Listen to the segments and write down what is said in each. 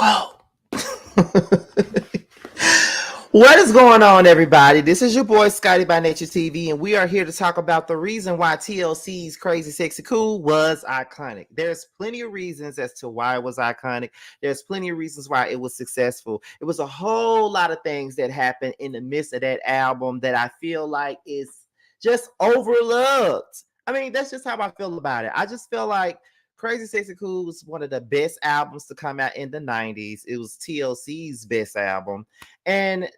Whoa. What is going on, everybody? This is your boy Scotty by Nature TV, and we are here to talk about the reason why TLC's Crazy Sexy Cool was iconic. There's plenty of reasons as to why it was iconic. There's plenty of reasons why it was successful. It was a whole lot of things that happened in the midst of that album that I feel like is just overlooked. I mean, that's just how I feel about it. I just feel like Crazy Sexy Cool was one of the best albums to come out in the 90s. It was TLC's best album. And,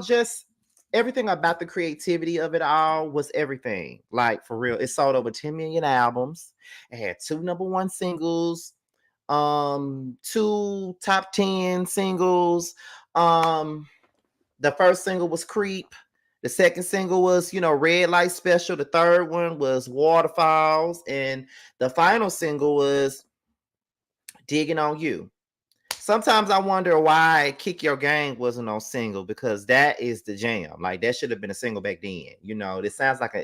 just everything about the creativity of it all was everything. Like, for real. It sold over 10 million albums. It had 2 number 1 singles, 2 top 10 singles. The first single was Creep. The second single was, Red Light Special. The third one was Waterfalls. And the final single was Digging on You. Sometimes I wonder why Kick Your Gang wasn't on single, because that is the jam. Like, that should have been a single back then. It sounds like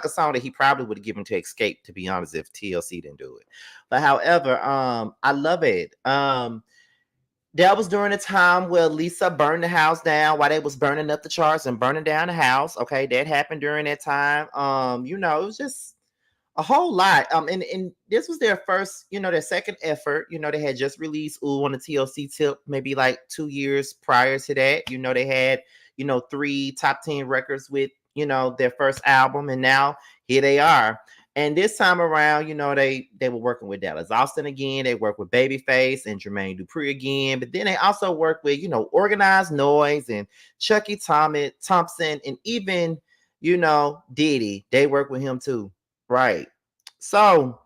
a song that he probably would have given to Escape, to be honest, if TLC didn't do it. But however, I love it. That was during a time where Lisa burned the house down while they was burning up the charts and burning down the house. Okay, that happened during that time. It was just a whole lot. And this was their first, their second effort. They had just released Ooh on the TLC tip, maybe like 2 years prior to that. They had, 3 top 10 records with, their first album, and now here they are. And this time around, they were working with Dallas Austin again. They worked with Babyface and Jermaine Dupri again. But then they also worked with, Organized Noise and Chucky Thompson, and even, Diddy. They worked with him too. Right. So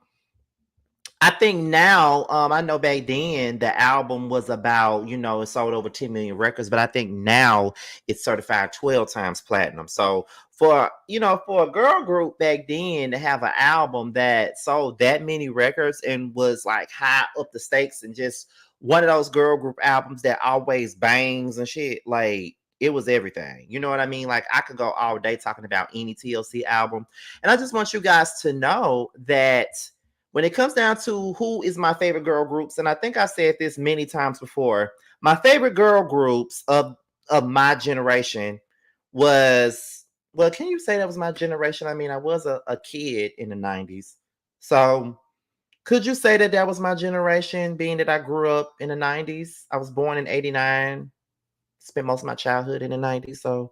I think now, I know back then the album was about, it sold over 10 million records, but I think now it's certified 12 times platinum. So for a girl group back then to have an album that sold that many records and was like high up the stakes and just one of those girl group albums that always bangs and shit, like, it was everything. You know what I mean? Like, I could go all day talking about any TLC album. And I just want you guys to know that when it comes down to who is my favorite girl groups, and I think I said this many times before, my favorite girl groups of my generation was, well, can you say that was my generation? I mean, I was a kid in the 90s. So could you say that that was my generation, being that I grew up in the 90s? I was born in 89, spent most of my childhood in the 90s. So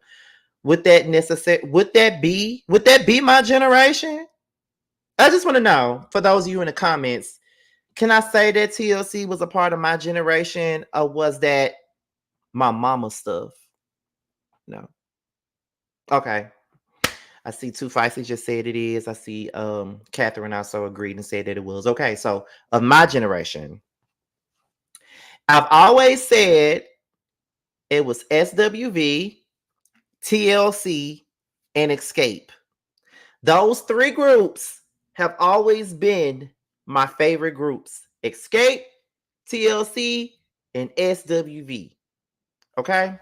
would that be my generation? I just want to know, for those of you in the comments, can I say that TLC was a part of my generation, or was that my mama's stuff? No. Okay. I see Too Feisty just said it is. I see Catherine also agreed and said that it was. Okay, so of my generation, I've always said it was SWV, TLC, and Escape. Those 3 groups have always been my favorite groups. Escape, TLC, and SWV. Okay?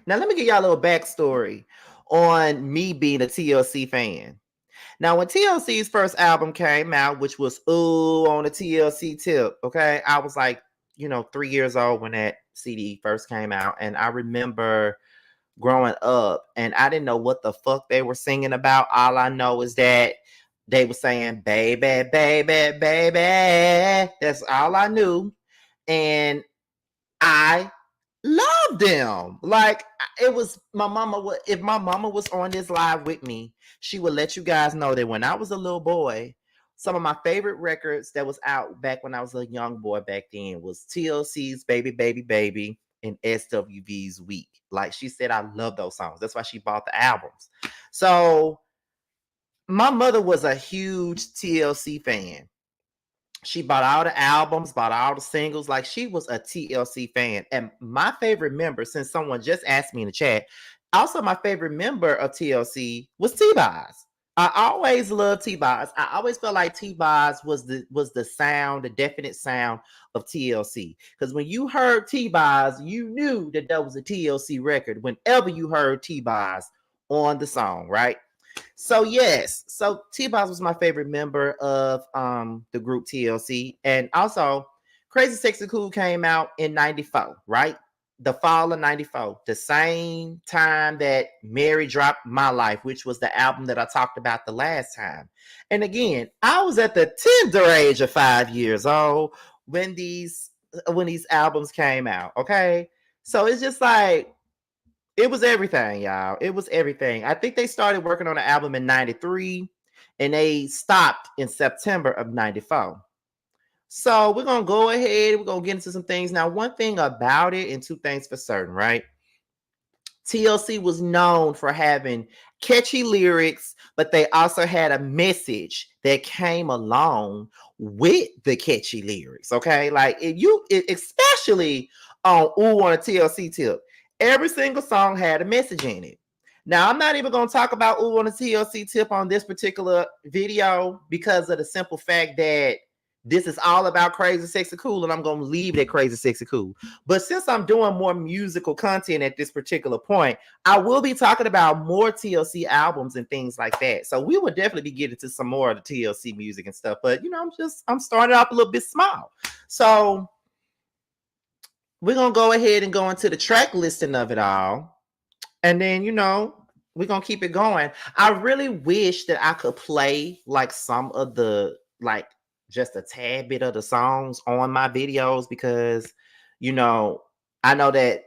Now, let me give y'all a little backstory on me being a TLC fan. Now, when TLC's first album came out, which was Ooh on the TLC tip, okay, I was like, 3 years old when that CD first came out. And I remember growing up and I didn't know what the fuck they were singing about. All I know is that they were saying, baby, baby, baby. That's all I knew. And I loved them. Like, it was my mama. If my mama was on this live with me, she would let you guys know that when I was a little boy, some of my favorite records that was out back when I was a young boy back then was TLC's Baby, Baby, Baby and SWV's Weak. Like, she said, I love those songs. That's why she bought the albums. So my mother was a huge TLC fan. She bought all the albums, bought all the singles. Like, she was a TLC fan. And my favorite member, since someone just asked me in the chat, also my favorite member of TLC was T-Boz. I always loved T-Boz. I always felt like T-Boz was the sound, the definite sound of TLC. Because when you heard T-Boz, you knew that that was a TLC record whenever you heard T-Boz on the song, right? So yes, so T-Boz was my favorite member of the group TLC, and also Crazy Sexy Cool came out in 94, right? The fall of 94, the same time that Mary dropped My Life, which was the album that I talked about the last time. And again, I was at the tender age of 5 years old when these albums came out. Okay. So it's just like it was everything, y'all. It was everything. I think they started working on the album in 93 and they stopped in September of 94. So we're gonna go ahead. We're gonna get into some things now. One thing about it, and two things for certain, right? TLC was known for having catchy lyrics, but they also had a message that came along with the catchy lyrics. Okay, like especially on Ooh on a TLC tip, every single song had a message in it. Now, I'm not even going to talk about Ooh on a TLC tip on this particular video because of the simple fact that this is all about Crazy Sexy Cool, and I'm going to leave it at Crazy Sexy Cool. But since I'm doing more musical content at this particular point, I will be talking about more TLC albums and things like that. So we will definitely be getting to some more of the TLC music and stuff. But, I'm starting off a little bit small. So we're going to go ahead and go into the track listing of it all. And then, we're going to keep it going. I really wish that I could play like some of the, like, just a tad bit of the songs on my videos because, I know that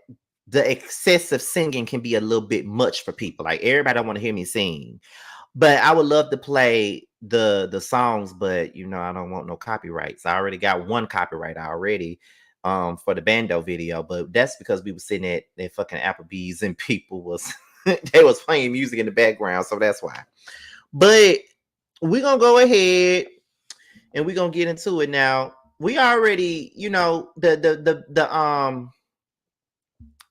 the excessive singing can be a little bit much for people. Like everybody don't want to hear me sing, but I would love to play the songs, but I don't want no copyrights. I already got one copyright already for the Bando video, but that's because we were sitting at fucking Applebee's and people was they was playing music in the background, so that's why. But we're gonna go ahead and we're gonna get into it now. We already, the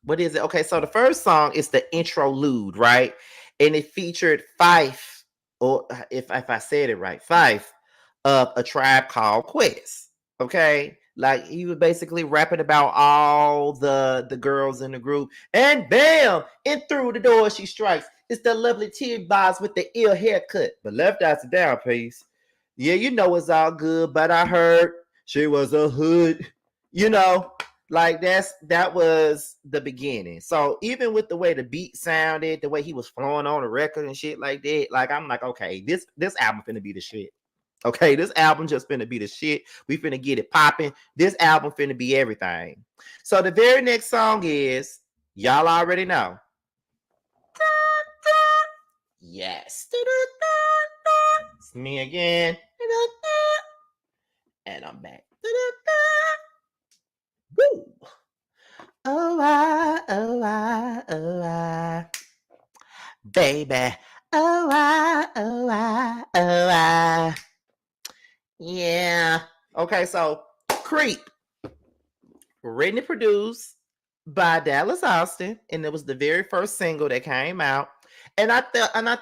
what is it? Okay, so the first song is the interlude, right? And it featured Fife, or if I said it right, Fife of A Tribe Called Quest. Okay, like he was basically rapping about all the girls in the group, and bam, in through the door she strikes. It's the lovely T-Boz with the ill haircut, but left out's a down piece. Yeah, it's all good, but I heard she was a hood, like that was the beginning. So even with the way the beat sounded, the way he was flowing on the record and shit like that, like I'm like, okay, this album finna be the shit. Okay, this album just finna be the shit. We finna get it popping. This album finna be everything. So the very next song is, y'all already know. Yes. It's me again. And I'm back. Woo. Oh, I, baby. Oh, I. Yeah. Okay, so Creep, written and produced by Dallas Austin, and it was the very first single that came out. And I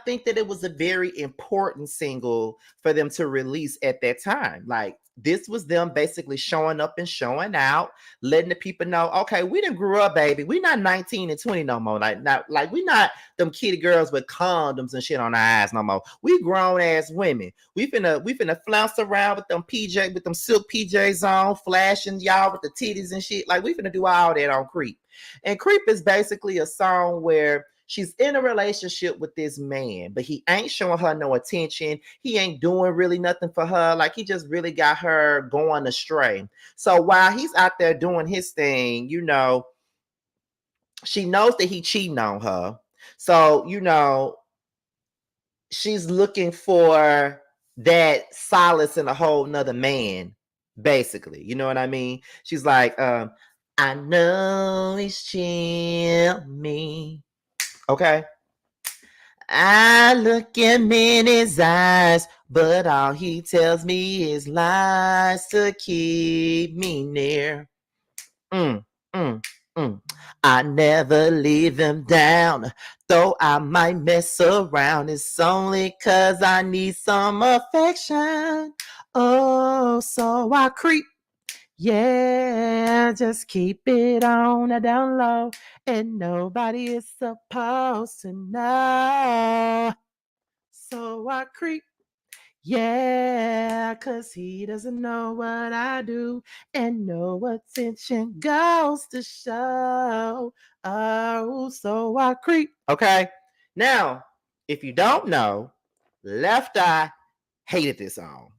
think that it was a very important single for them to release at that time. Like this was them basically showing up and showing out, letting the people know, okay, we done grew up, baby. We not 19 and 20 no more. Like we not them kitty girls with condoms and shit on our eyes no more. We grown ass women. We finna flounce around with them silk PJs on, flashing y'all with the titties and shit. Like we finna do all that on Creep. And Creep is basically a song where she's in a relationship with this man, but he ain't showing her no attention. He ain't doing really nothing for her. Like he just really got her going astray. So while he's out there doing his thing, she knows that he cheating on her. So, she's looking for that solace in a whole nother man, basically. You know what I mean? She's like, I know he's cheating me. Okay. I look him in his eyes, but all he tells me is lies to keep me near. Mm, mm, mm. I never leave him down, though I might mess around. It's only 'cause I need some affection. Oh, so I creep. Yeah, just keep it on a down low, and nobody is supposed to know. So I creep. Yeah, cause he doesn't know what I do, and no attention goes to show. Oh, so I creep. Okay. Now, if you don't know, Left Eye hated this song.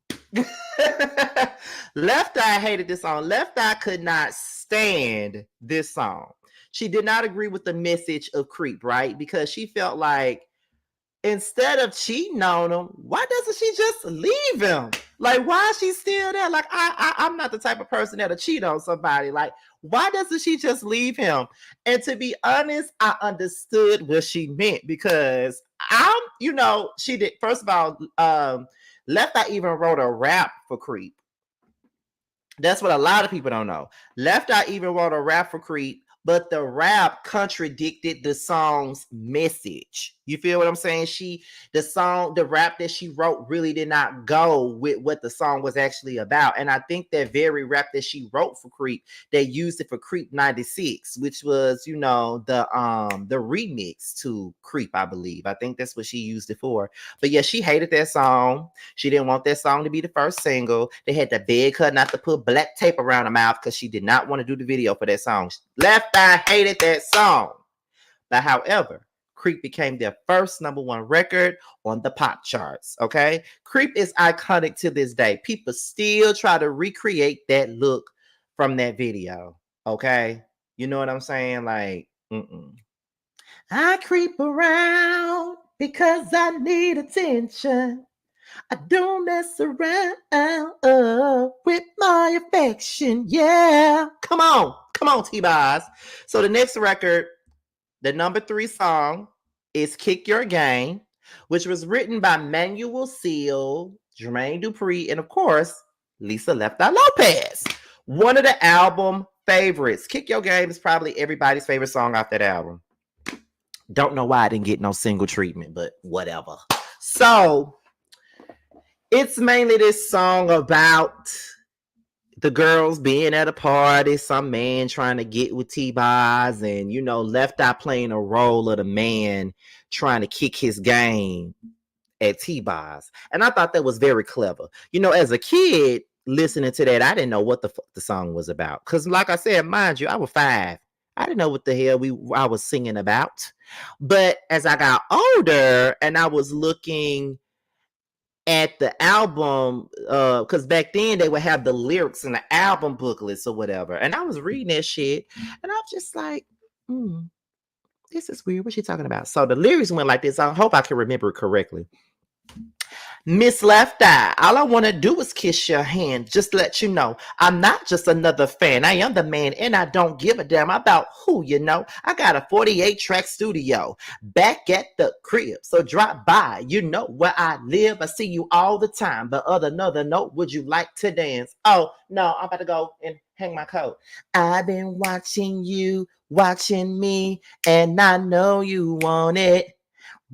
Left Eye hated this song. Left Eye could not stand this song. She did not agree with the message of Creep, right? Because she felt like instead of cheating on him, why doesn't she just leave him? Like, why is she still there? Like, I'm not the type of person that'll cheat on somebody. Like, why doesn't she just leave him? And to be honest, I understood what she meant because she did. First of all, Left Eye even wrote a rap for Creep. That's what a lot of people don't know. Left Eye even wrote a rap for Creep, but the rap contradicted the song's message. You feel what I'm saying? The rap that she wrote really did not go with what the song was actually about. And I think that very rap that she wrote for Creep, they used it for Creep 96, which was, the remix to Creep, I believe. I think that's what she used it for. But yeah, she hated that song. She didn't want that song to be the first single. They had to beg her not to put black tape around her mouth because she did not want to do the video for that song. Left Eye hated that song. But however, Creep became their first #1 record on the pop charts. Okay. Creep is iconic to this day. People still try to recreate that look from that video. Okay. You know what I'm saying? Like, I creep around because I need attention. I don't mess around with my affection. Yeah. Come on, T-Boz. So the next record, the #3 song is Kick Your Game, which was written by Manuel Seal, Jermaine Dupri, and of course, Lisa Left Eye Lopez. One of the album favorites. Kick Your Game is probably everybody's favorite song off that album. Don't know why I didn't get no single treatment, but whatever. So it's mainly this song about the girls being at a party, some man trying to get with T-Boz, and, Left Eye playing a role of the man trying to kick his game at T-Boz. And I thought that was very clever. As a kid listening to that, I didn't know what the fuck the song was about. Because like I said, mind you, I was 5. I didn't know what the hell I was singing about. But as I got older and I was looking at the album, because back then they would have the lyrics in the album booklets or whatever, and I was reading that shit and I was just like, this is weird, what's she talking about? So the lyrics went like this. I hope I can remember it correctly. Miss Left Eye, all I want to do is kiss your hand. Just to let you know, I'm not just another fan. I am the man, and I don't give a damn about who you know. I got a 48-track studio back at the crib, so drop by. You know where I live. I see you all the time. But another note, would you like to dance? Oh, no, I'm about to go and hang my coat. I've been watching you, watching me, and I know you want it.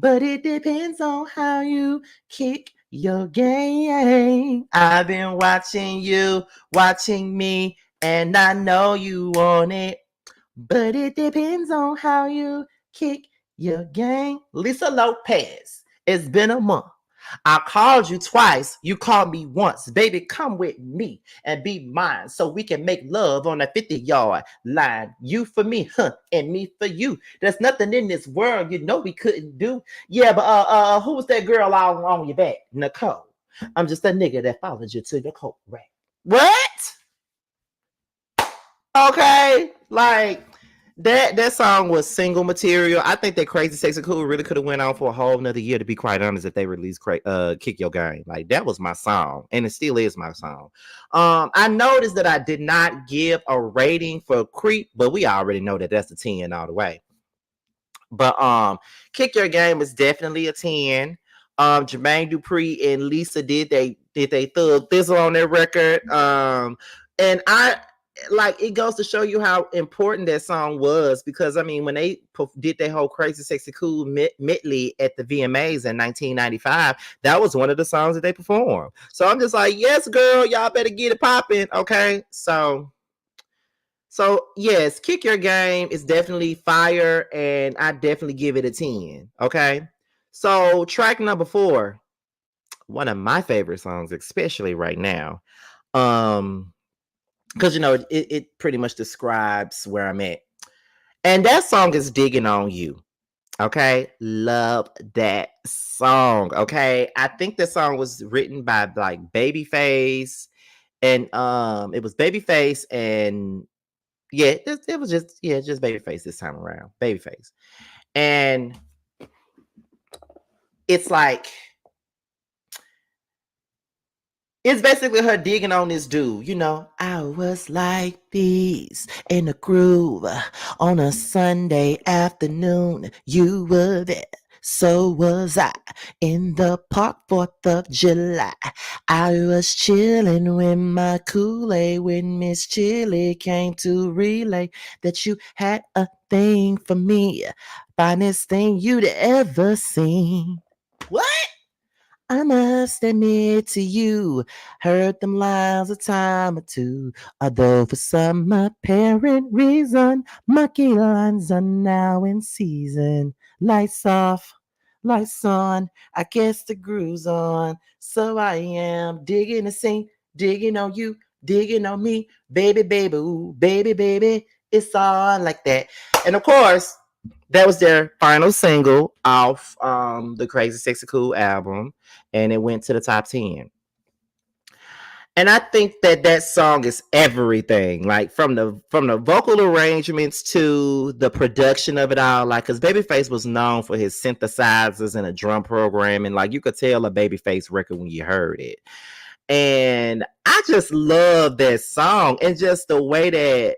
But it depends on how you kick your game. I've been watching you, watching me, and I know you want it. But it depends on how you kick your game. Lisa Lopez, it's been a month. I called you twice. You called me once. Baby, come with me and be mine so we can make love on a 50-yard line. You for me, and me for you. There's nothing in this world we couldn't do. Yeah, but who was that girl all on your back? Nicole. I'm just a nigga that followed you to your coat rack. What? Okay, like that song was single material. I think that CrazySexyCool really could have went on for a whole another year, to be quite honest, if they released Kick Your Game. Like, that was my song, and it still is my song. I noticed that I did not give a rating for Creep, but we already know that that's a 10 all the way. But Kick Your Game is definitely a 10. Jermaine Dupri and Lisa did they thug thizzle on their record. And it goes to show you how important that song was, because I mean, when they did their whole CrazySexyCool medley at the VMAs in 1995, that was one of the songs that they performed. So I'm just like, yes, girl, y'all better get it popping. Okay, so yes, Kick Your Game is definitely fire, and I definitely give it a 10. Okay, so track #4, one of my favorite songs, especially right now. Because it pretty much describes where I'm at. And that song is Digging on You. Okay. Love that song. Okay. I think that song was written by like Babyface. And it was Babyface and yeah, it was just Babyface this time around. Babyface. And it's like it's basically her digging on this dude, I was like this in a groove on a Sunday afternoon. You were there, so was I in the park 4th of July. I was chilling with my Kool-Aid when Miss Chili came to relay that you had a thing for me. Finest thing you'd ever seen. What? I must admit to you, heard them lines a time or two. Although for some apparent reason, my key lines are now in season. Lights off, lights on, I guess the groove's on. So I am digging the scene, digging on you, digging on me. Baby, baby, ooh, baby, baby, it's on like that. And of course, that was their final single off the Crazy Sexy Cool album, and it went to the top 10. And I think that song is everything, like from the vocal arrangements to the production of it all. Like, because Babyface was known for his synthesizers and a drum program, and like you could tell a Babyface record when you heard it. And I just love that song and just the way that,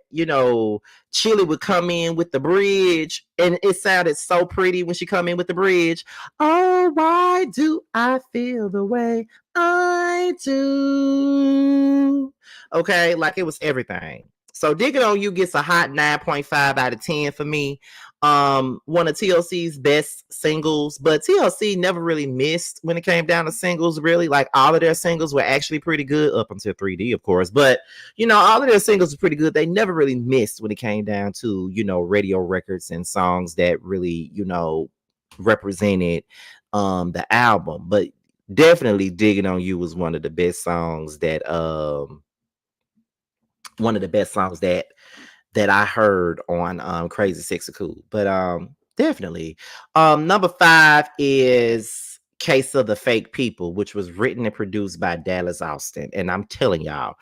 Chili would come in with the bridge and it sounded so pretty when she come in with the bridge. Oh, why do I feel the way I do? Okay, like it was everything. So Digging on You gets a hot 9.5 out of 10 for me. One of TLC's best singles, but TLC never really missed when it came down to singles. Really, like all of their singles were actually pretty good up until 3D, of course. But all of their singles were pretty good. They never really missed when it came down to radio records and songs that really represented the album. But definitely, Digging on You was one of the best songs that I heard on Crazy Sexy Cool. But definitely. Number 5 is Case of the Fake People, which was written and produced by Dallas Austin. And I'm telling y'all,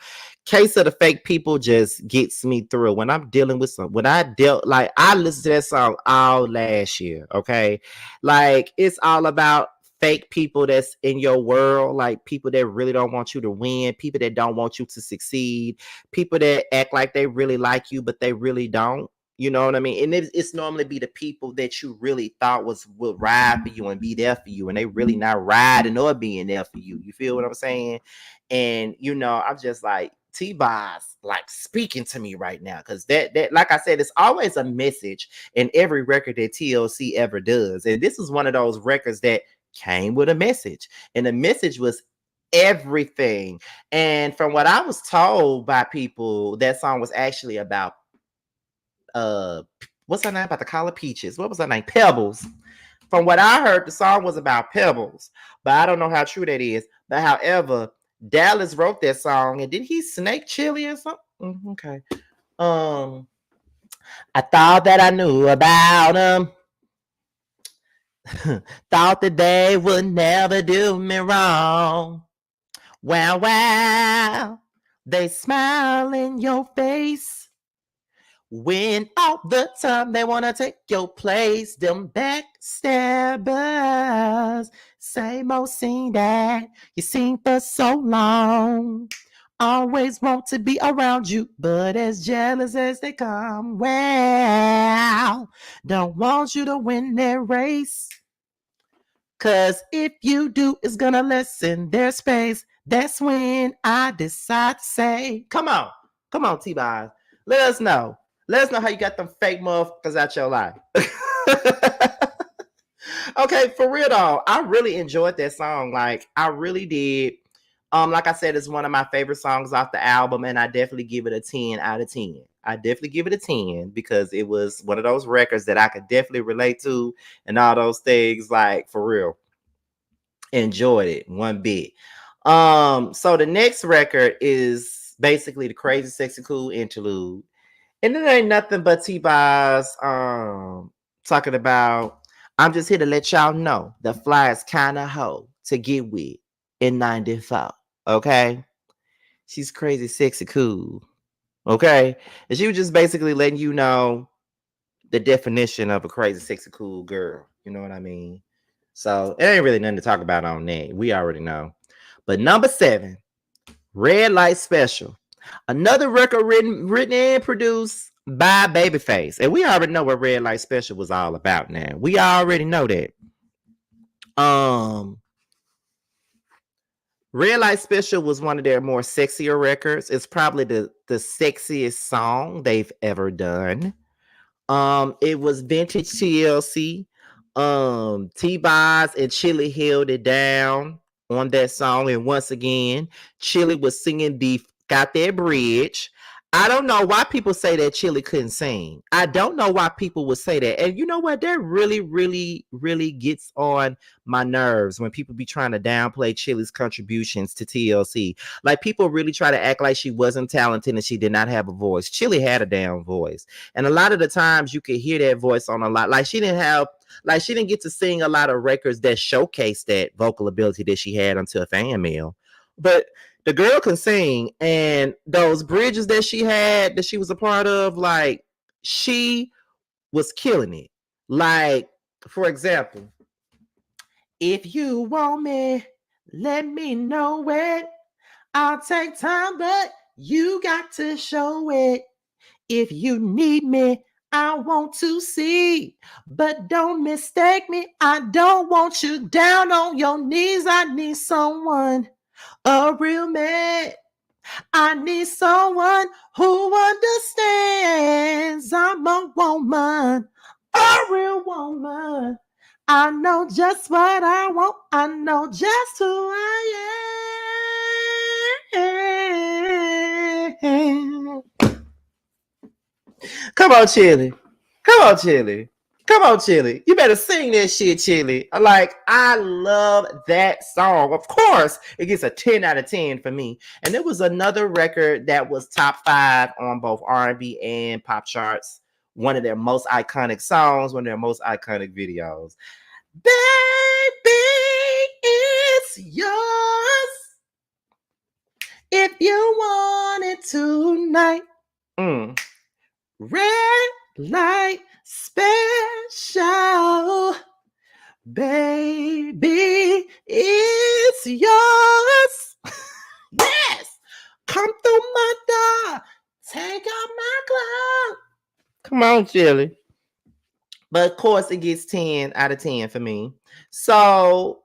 Case of the Fake People just gets me through when I'm dealing with I listened to that song all last year. Okay. Like it's all about fake people that's in your world, like people that really don't want you to win, people that don't want you to succeed, people that act like they really like you, but they really don't. You know what I mean? And it's normally be the people that you really thought would ride for you and be there for you, and they really not riding or being there for you. You feel what I'm saying? And I'm just like T-Boz like speaking to me right now because that like I said, it's always a message in every record that TLC ever does, and this is one of those records that came with a message, and the message was everything. And from what I was told by people, that song was actually about what's her name, about the collar peaches, what was her name, Pebbles. From what I heard, the song was about Pebbles, but I don't know how true that is. But however, Dallas wrote that song, and did he snake Chili or something? Okay. I thought that I knew about him. Thought that they would never do me wrong. Wow. They smile in your face when all the time they want to take your place. Them backstabbers. Same old scene that you seen for so long. Always want to be around you, but as jealous as they come. Well, don't want you to win their race. Cause if you do, it's gonna lessen their space. That's when I decide to say, come on, T-Boz. Let us know. Let us know how you got them fake motherfuckers out your life. Okay, for real though, I really enjoyed that song. Like, I really did. Like I said, it's one of my favorite songs off the album, and I definitely give it a 10 out of 10. I definitely give it a 10 because it was one of those records that I could definitely relate to and all those things, like for real. enjoyed it one bit. So the next record is basically the Crazy Sexy Cool interlude. And it ain't nothing but T-Boz talking about, I'm just here to let y'all know the fly is kind of hoe to get with in 94. Okay? She's crazy, sexy, cool. Okay? And she was just basically letting you know the definition of a crazy, sexy, cool girl. You know what I mean? So it ain't really nothing to talk about on that. We already know. But number 7, Red Light Special. Another record written and produced by Babyface. And we already know what Red Light Special was all about now. We already know that. Red Light Special was one of their more sexier records. It's probably the sexiest song they've ever done. It was vintage TLC. T-Boz and Chili held it down on that song. And once again, Chili was singing Got That Bridge. I don't know why people say that Chili couldn't sing. I don't know why people would say that. And you know what? That really, really, really gets on my nerves when people be trying to downplay Chili's contributions to TLC. Like, people really try to act like she wasn't talented and she did not have a voice. Chili had a damn voice. And a lot of the times you could hear that voice on a lot. Like, she didn't get to sing a lot of records that showcased that vocal ability that she had until Fan Mail. But the girl can sing, and those bridges that she had, that she was a part of, like, she was killing it. Like, for example, if you want me, let me know it. I'll take time, but you got to show it. If you need me, I want to see. But don't mistake me. I don't want you down on your knees. I need someone, a real man. I need someone who understands I'm a woman, a real woman. I know just what I want. I know just who I am. Come on, Chili. Come on, Chili. Come on, Chili. You better sing that shit, Chili. Like, I love that song. Of course, it gets a 10 out of 10 for me. And there was another record that was top 5 on both R&B and pop charts. One of their most iconic songs, one of their most iconic videos. Baby, it's yours if you want it tonight. Red light special, baby, it's yours. Yes, come through my door, take out my glove. Come on, Chili. But of course, it gets 10 out of 10 for me. So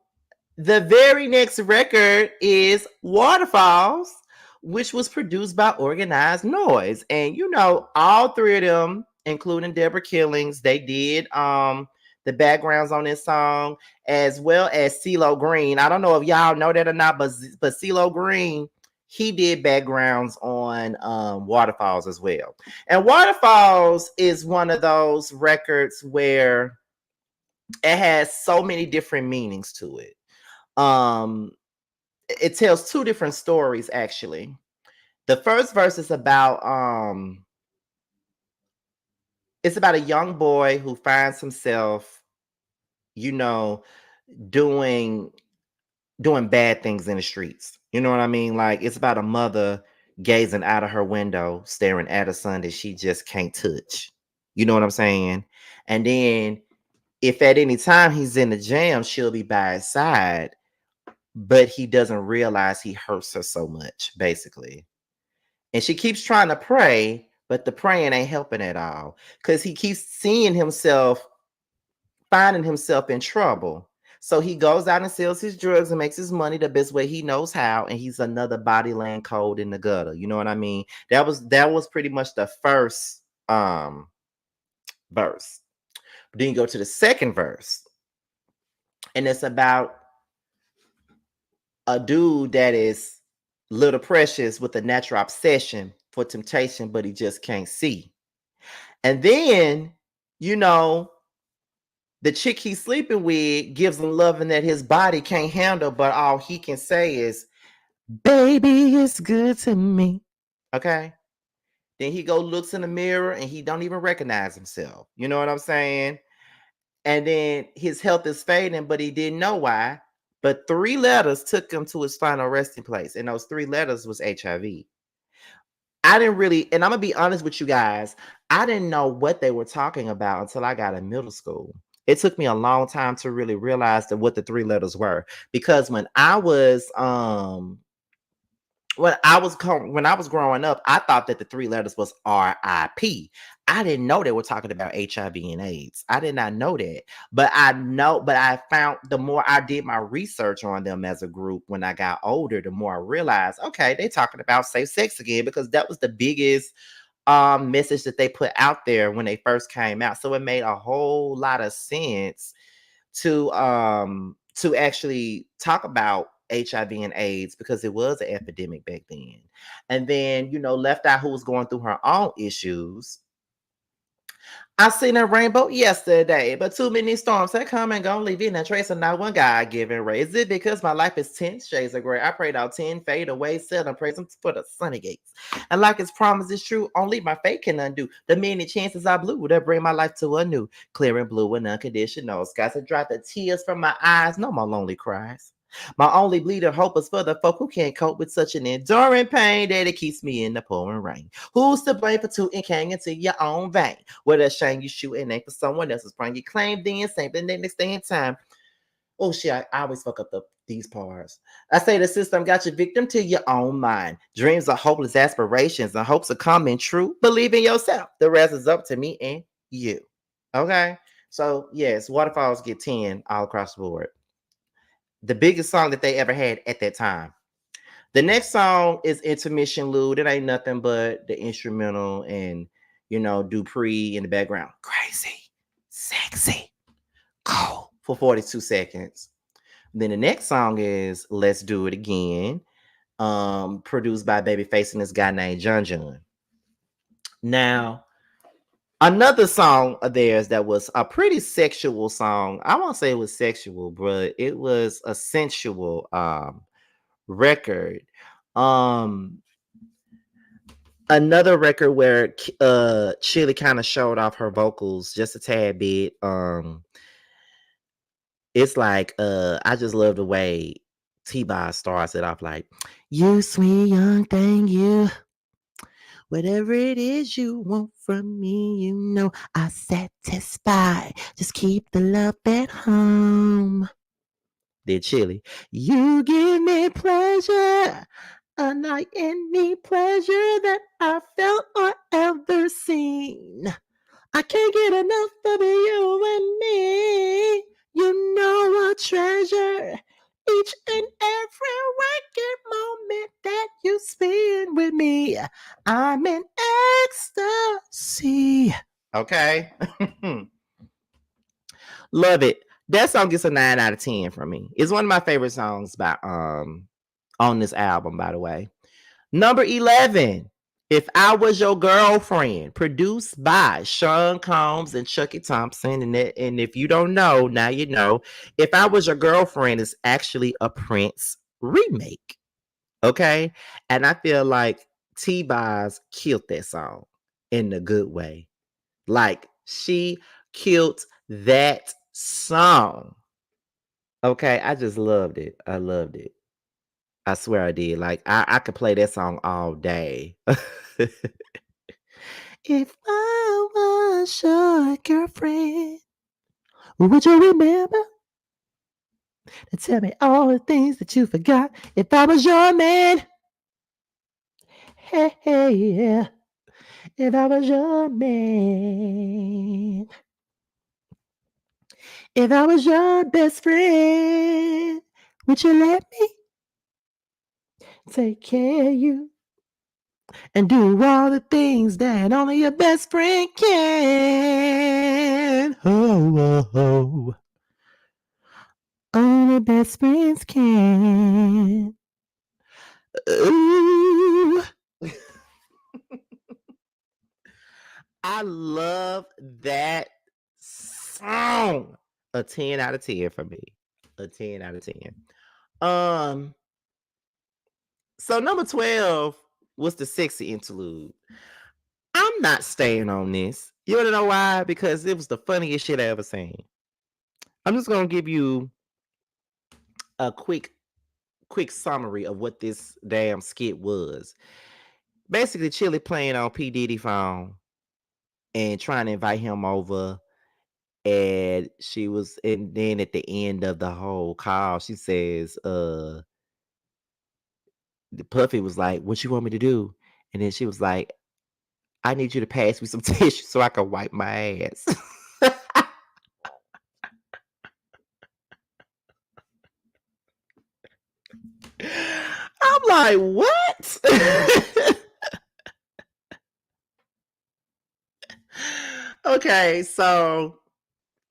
the very next record is Waterfalls, which was produced by Organized Noise. And you know, all 3 of them, including Deborah Killings, they did the backgrounds on this song, as well as CeeLo Green. I don't know if y'all know that or not, but CeeLo Green, he did backgrounds on Waterfalls as well. And Waterfalls is one of those records where it has so many different meanings to it. It tells 2 different stories, actually. The first verse is about it's about a young boy who finds himself, you know, doing bad things in the streets. You know what I mean? Like, it's about a mother gazing out of her window, staring at a son that she just can't touch. You know what I'm saying? And then if at any time he's in the jam, she'll be by his side, but he doesn't realize he hurts her so much, basically. And she keeps trying to pray, but the praying ain't helping at all, because he keeps seeing himself, finding himself in trouble. So he goes out and sells his drugs and makes his money the best way he knows how, and he's another body laying cold in the gutter. You know what I mean? That was pretty much the first verse. Then you go to the second verse, and it's about a dude that is little precious with a natural obsession for temptation, but he just can't see. And then, you know, the chick he's sleeping with gives him loving that his body can't handle, but all he can say is, baby, it's good to me. Okay. Then he go looks in the mirror and he don't even recognize himself. You know what I'm saying? And then his health is fading, but he didn't know why. But 3 letters took him to his final resting place, and those 3 letters was HIV. I didn't really, and I'm gonna be honest with you guys, I didn't know what they were talking about until I got in middle school. It took me a long time to really realize that what the 3 letters were, because when I was growing up, I thought that the 3 letters was RIP. I didn't know they were talking about HIV and AIDS. I did not know that. But I found, the more I did my research on them as a group when I got older, the more I realized, okay, they're talking about safe sex again, because that was the biggest message that they put out there when they first came out. So it made a whole lot of sense to actually talk about HIV and AIDS, because it was an epidemic back then. And then, Left Eye, who was going through her own issues. I seen a rainbow yesterday, but too many storms that come and go, leaving a trace of not one God given ray. Is it because my life is 10 shades of gray? I prayed out 10 fade away, said and praise him for the sunny gates. And like his promise is true, only my fate can undo the many chances I blew that bring my life to a new, clear and blue and unconditional skies that dry the tears from my eyes. No more lonely cries. My only bleeding hope is for the folk who can't cope with such an enduring pain that it keeps me in the pouring rain. Who's to blame for tooting king into your own vein? What a shame you shoot and aim for someone else's brain. You claim then same the next day in time. Oh shit, I always fuck up these parts. I say the system got your victim to your own mind. Dreams are hopeless aspirations and hopes are coming true. Believe in yourself. The rest is up to me and you. Okay? So yes, Waterfalls get 10 all across the board. The biggest song that they ever had at that time. The next song is Intermission Lewd. It ain't nothing but the instrumental and, Dupree in the background. Crazy, sexy, cool for 42 seconds. Then the next song is Let's Do It Again, produced by Babyface and this guy named John John. Now, another song of theirs that was a pretty sexual song. I won't say it was sexual, but it was a sensual record. Another record where Chili kind of showed off her vocals just a tad bit. It's like I just love the way T-Boz starts it off like, you sweet young thing, you. Whatever it is you want from me, I satisfy. Just keep the love at home. Then Chili, you give me pleasure, unlike any pleasure that I felt or ever seen. I can't get enough of you and me. You know I treasure each and every waking moment that you spend with me. I'm in ecstasy. Okay. Love it. That song gets a 9 out of 10 from me. It's one of my favorite songs by on this album, by the way. Number 11, If I Was Your Girlfriend, produced by Sean Combs and Chucky Thompson. And if you don't know, now you know. If I Was Your Girlfriend is actually a Prince remake. Okay? And I feel like T-Boz killed that song in a good way. Like, she killed that song. Okay? I just loved it. I loved it. I swear I did. Like, I could play that song all day. If I was your girlfriend, would you remember to tell me all the things that you forgot? If I was your man, hey, hey, yeah. If I was your man, if I was your best friend, would you let me take care of you and do all the things that only your best friend can? Oh, oh, oh. Only best friends can. Ooh. I love that song. A 10 out of 10 for me. A 10 out of 10. Um, so number 12 was the sexy interlude. I'm not staying on this. You wanna know why? Because it was the funniest shit I ever seen. I'm just gonna give you a quick summary of what this damn skit was. Basically, Chili playing on P. Diddy phone and trying to invite him over. And she was, and then at the end of the whole call, she says, the Puffy was like, "What you want me to do?" And then she was like, "I need you to pass me some tissue so I can wipe my ass." I'm like, what? Okay, so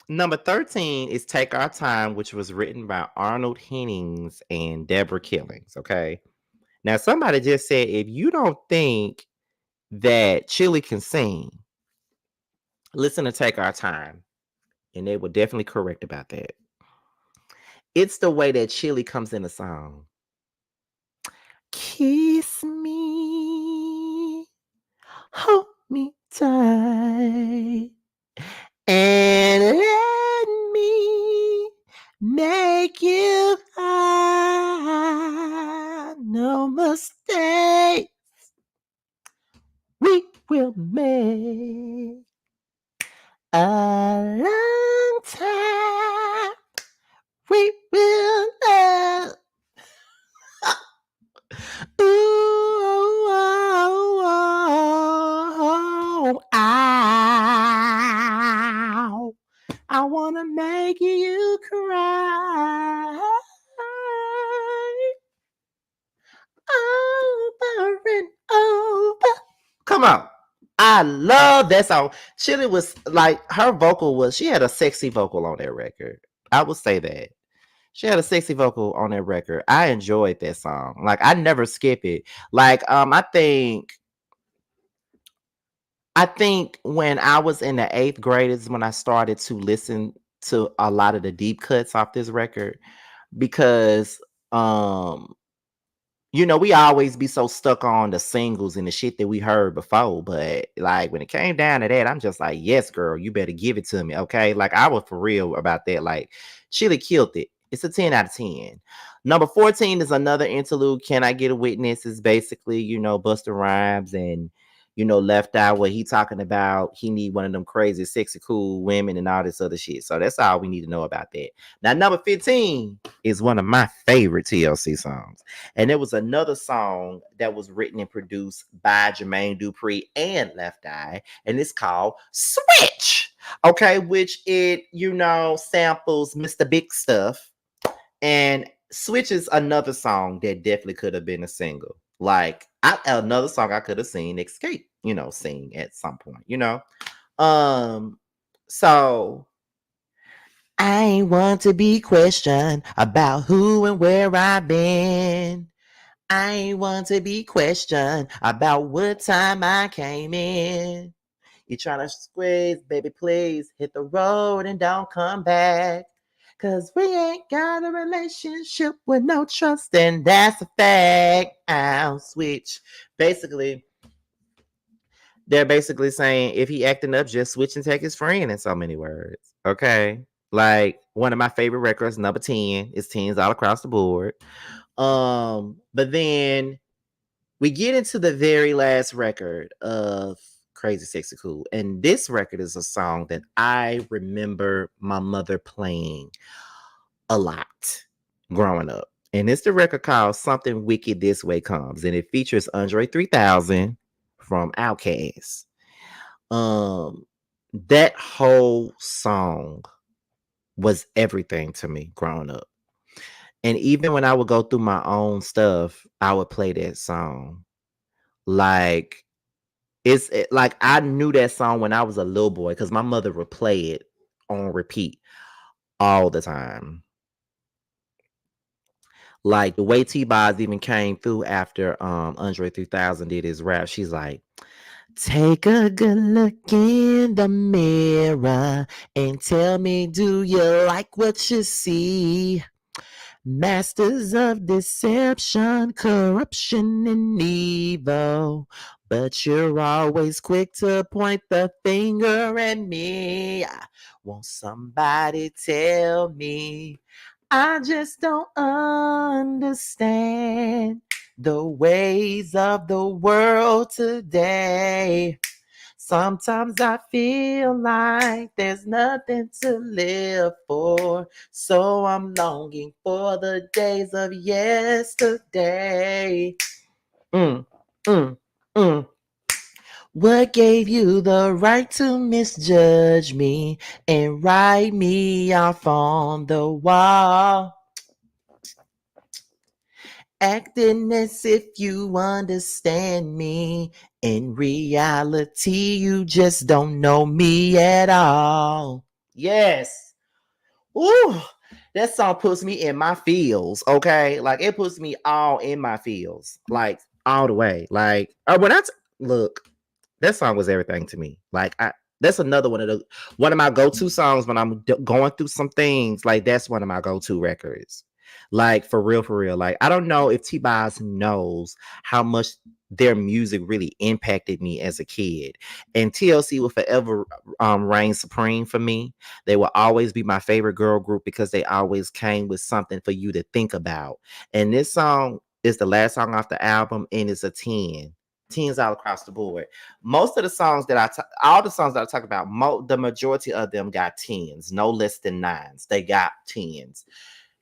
number 13 is Take Our Time, which was written by Arnold Hennings and Deborah Killings. Okay. Now, somebody just said, if you don't think that Chili can sing, listen to Take Our Time. And they were definitely correct about that. It's the way that Chili comes in the song. Kiss me, hold me tight, and let me make you high. No mistake, we will make a long time. We will love. Ooh, oh, oh, ow. I wanna make you cry over and over. Come on. I love that song. Chili was like, her vocal was, she had a sexy vocal on that record. I would say that. She had a sexy vocal on that record. I enjoyed that song. Like, I never skip it. Like, I think when I was in the 8th grade is when I started to listen to a lot of the deep cuts off this record because um we always be so stuck on the singles and the shit that we heard before. But like when it came down to that, I'm just like, yes, girl, you better give it to me. Okay. Like I was for real about that. Like Chili killed it. It's a 10 out of 10. Number 14 is another interlude. Can I Get a Witness? Is basically, Busta Rhymes and Left Eye, where he talking about he need one of them crazy, sexy, cool women and all this other shit. So that's all we need to know about that. Now, number 15 is one of my favorite TLC songs. And there was another song that was written and produced by Jermaine Dupri and Left Eye, and it's called Switch. Okay, which it, samples Mr. Big Stuff. And Switch is another song that definitely could have been a single. Like another song I could have seen Escape, sing at some point. Um, so I ain't want to be questioned about who and where I've been. I ain't want to be questioned about what time I came in. You trying to squeeze, baby, please hit the road and don't come back. Cause we ain't got a relationship with no trust, and that's a fact. I'll switch. Basically, they're basically saying if he acting up, just switch and take his friend in so many words. Okay. Like one of my favorite records, number 10, is 10s all across the board. But then we get into the very last record of CrazySexyCool. And this record is a song that I remember my mother playing a lot growing up. And it's the record called Something Wicked This Way Comes. And it features Andre 3000 from Outkast. That whole song was everything to me growing up. And even when I would go through my own stuff, I would play that song. Like like I knew that song when I was a little boy because my mother would play it on repeat all the time. Like the way T-Boz even came through after Andre 3000 did his rap, she's like, Take a good look in the mirror and tell me, do you like what you see? Masters of deception, corruption, and evil. But you're always quick to point the finger at me. Won't somebody tell me? I just don't understand the ways of the world today. Sometimes I feel like there's nothing to live for. So I'm longing for the days of yesterday. Mm, mm, mm. What gave you the right to misjudge me and write me off on the wall? Acting as if you understand me. In reality, you just don't know me at all. Yes. Ooh, that song puts me in my feels, okay? Like, it puts me all in my feels, like, all the way. Like, look, that song was everything to me. Like, that's another one of my go-to songs when I'm going through some things. Like, that's one of my go-to records. Like, for real, for real. Like, I don't know if T-Boz knows how much their music really impacted me as a kid. And TLC will forever reign supreme for me. They will always be my favorite girl group because they always came with something for you to think about. And this song is the last song off the album, and it's a 10. Tens all across the board. Most of the songs that all the songs that I talk about, the majority of them got tens, no less than nines. They got tens.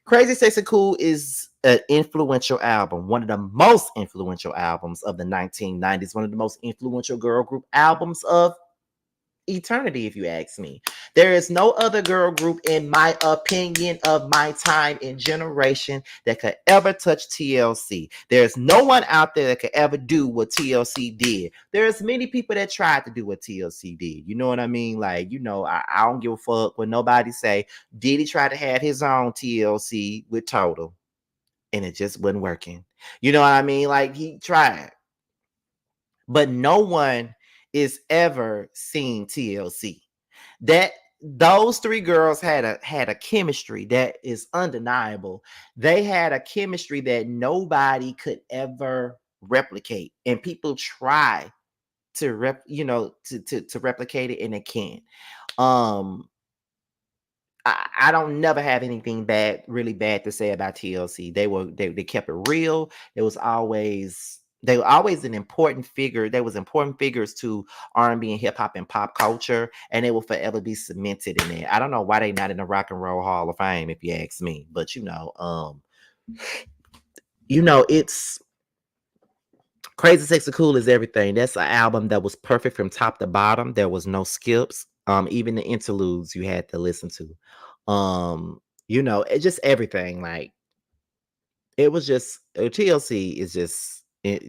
Crazy Sexy Cool is an influential album, one of the most influential albums of the 1990s, one of the most influential girl group albums of eternity, if you ask me. There is no other girl group, in my opinion, of my time and generation that could ever touch TLC. There's no one out there that could ever do what TLC did. There's many people that tried to do what TLC did. You know what I mean? Like, I don't give a fuck what nobody say. Diddy tried to have his own TLC with Total, and it just wasn't working. You know what I mean? Like, he tried, but no one is ever seen TLC. That those three girls had a chemistry that is undeniable. They had a chemistry that nobody could ever replicate, and people try to replicate it, and they can't. Um, I don't never have anything really bad to say about TLC. They kept it real. They were always an important figure. They was important figures to R&B and hip hop and pop culture, and they will forever be cemented in there. I don't know why they not in the Rock and Roll Hall of Fame, if you ask me. But it's Crazy Sexy Cool is everything. That's an album that was perfect from top to bottom. There was no skips. Even the interludes you had to listen to. It's just everything. Like, it was just TLC is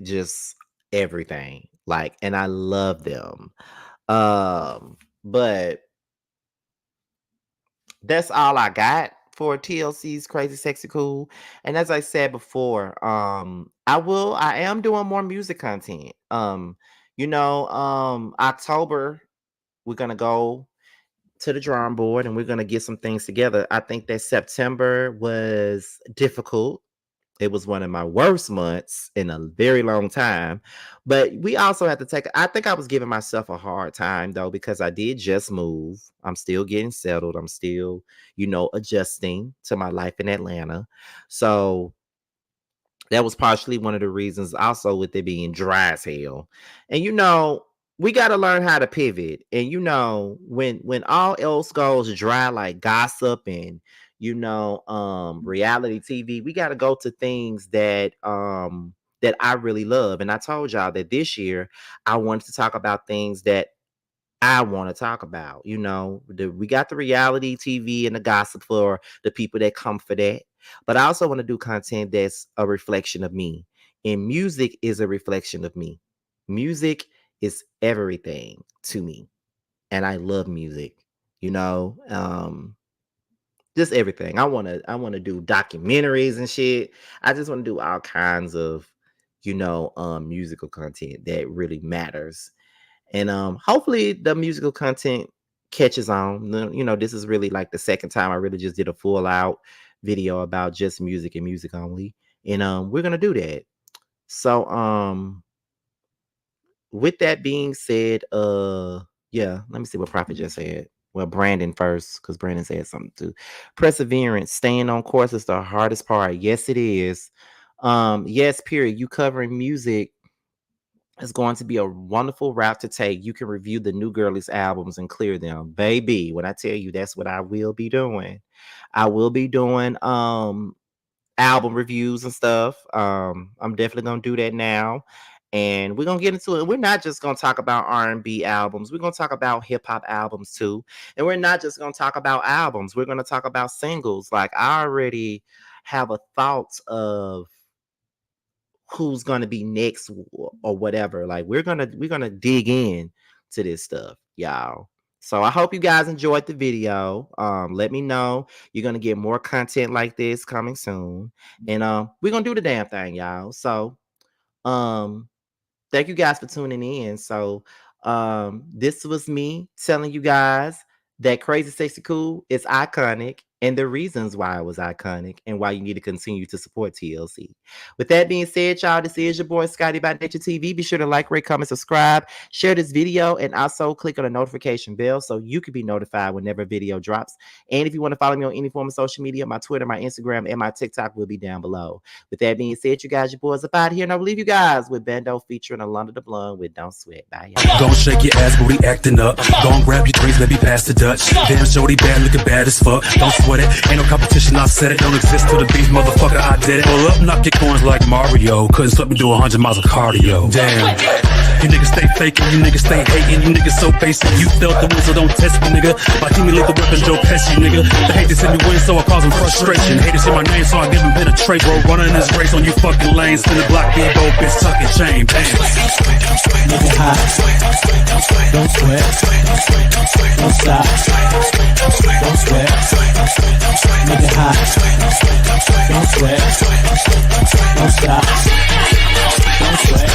just everything. Like, and I love them. But that's all I got for TLC's Crazy Sexy Cool. And as I said before, I am doing more music content. October, we're gonna go to the drawing board and we're gonna get some things together. I think that September was difficult. It was one of my worst months in a very long time. But we also have to I think I was giving myself a hard time though, because I did just move. I'm still getting settled. I'm still, adjusting to my life in Atlanta. So that was partially one of the reasons, also with it being dry as hell. And we got to learn how to pivot. And when all else goes dry, like gossip and reality TV, we got to go to things that I really love. And I told y'all that this year I wanted to talk about things that I want to talk about. We got the reality TV and the gossip for the people that come for that. But I also want to do content that's a reflection of me. And music is a reflection of me. Music is everything to me. And I love music, you know. Just everything. I want to do documentaries and shit. I just want to do all kinds of, musical content that really matters. And hopefully the musical content catches on. You know, this is really like the second time I really just did a full out video about just music and music only. And we're gonna do that. So with that being said, yeah, let me see what Prophet just said. Well, Brandon first, because Brandon said something too. Perseverance, staying on course is the hardest part. Yes, it is. Yes, period. You covering music is going to be a wonderful route to take. You can review the new girlies albums and clear them. Baby, when I tell you that's what I will be doing. I will be doing album reviews and stuff. I'm definitely gonna do that now. And we're gonna get into it. We're not just gonna talk about R&B albums, we're gonna talk about hip-hop albums too. And we're not just gonna talk about albums, we're gonna talk about singles. Like, I already have a thought of who's gonna be next or whatever. Like, we're gonna dig in to this stuff, y'all. So I hope you guys enjoyed the video. Let me know. You're gonna get more content like this coming soon. And we're gonna do the damn thing, y'all. So thank you guys for tuning in. So this was me telling you guys that Crazy Sexy Cool is iconic and the reasons why it was iconic and why you need to continue to support TLC. With that being said, y'all, this is your boy Scotty by Nature TV. Be sure to like, rate, comment, subscribe, share this video, and also click on the notification bell so you can be notified whenever a video drops. And if you want to follow me on any form of social media, my Twitter, my Instagram, and my TikTok will be down below. With that being said, you guys, your boys up out here, and I'll leave you guys with Bando featuring Alonda the Blonde with Don't Sweat. Bye, y'all. Don't shake your ass, booty acting up. Don't grab your drinks, let me pass the Dutch. Damn, shorty bad, looking bad as fuck. Don't sweat it, ain't no competition, I said it. Don't exist to the beef, motherfucker, I did it. Pull up, knock your corns like Mario. Couldn't stop me do 100 miles of cardio. Damn. You niggas stay faking, you niggas stay hating, you niggas so basic. You felt the win, so don't test me, nigga. My team lead the weapon, Joe Pesci, nigga. They hate to see me win, so I cause them frustration. Haters see my name, so I give them penetration. Bro, running this race on you fucking lanes. Spin the block, big bold bitch, tucking chain. Damn. Nigga hot. Don't sweat. Don't stop. Don't sweat. Nigga hot.